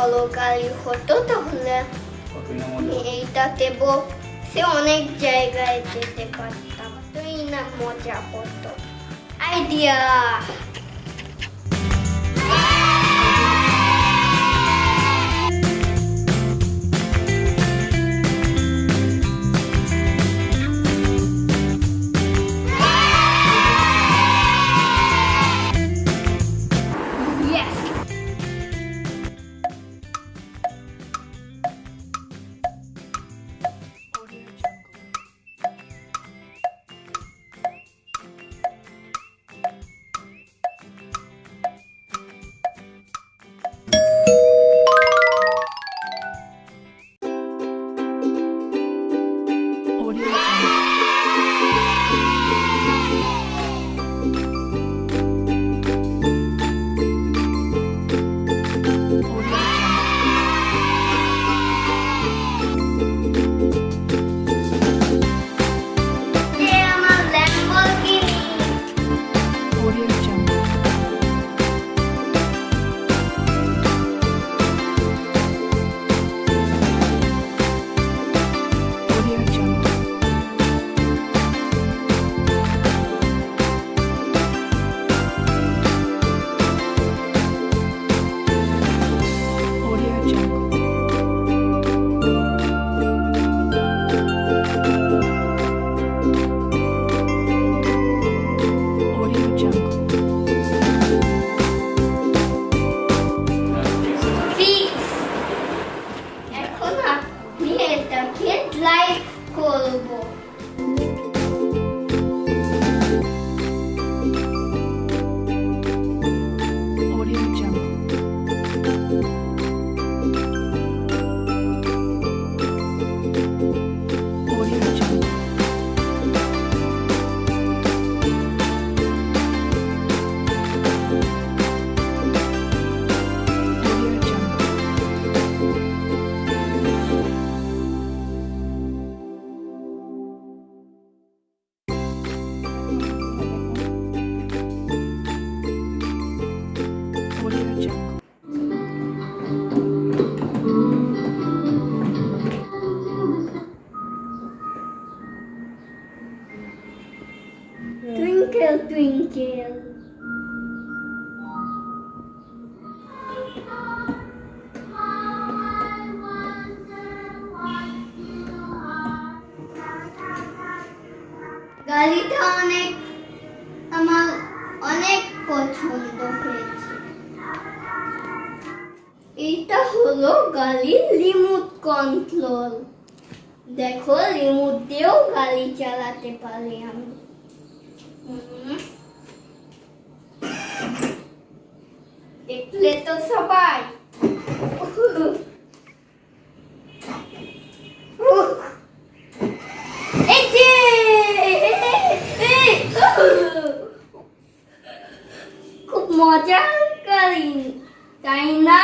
বড় গাড়ি হতো তাহলে এইটাতে বসে অনেক জায়গায় যেতে পারতাম, তুই না মজা হতো। আইডিয়া। লাইক করব। Twinkle, twinkle. গাড়িটা আমার অনেক পছন্দ হয়েছে। এটা হলো গাড়ির রিমোট কন্ট্রোল। দেখো, রিমোট দিয়েও গাড়ি চালাতে পারি আমি। দেখলে তো সবাই। খুব মজা করি, তাই না?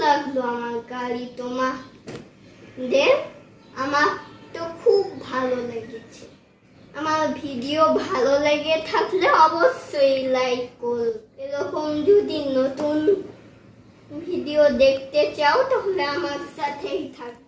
লাগলো আমার গাড়ি তোমাদের? আমার তো খুব ভালো লেগেছে। আমার ভিডিও ভালো লেগে থাকলে অবশ্যই লাইক করো। এরকম যদি নতুন ভিডিও দেখতে চাও তাহলে আমার সাথেই থাকো।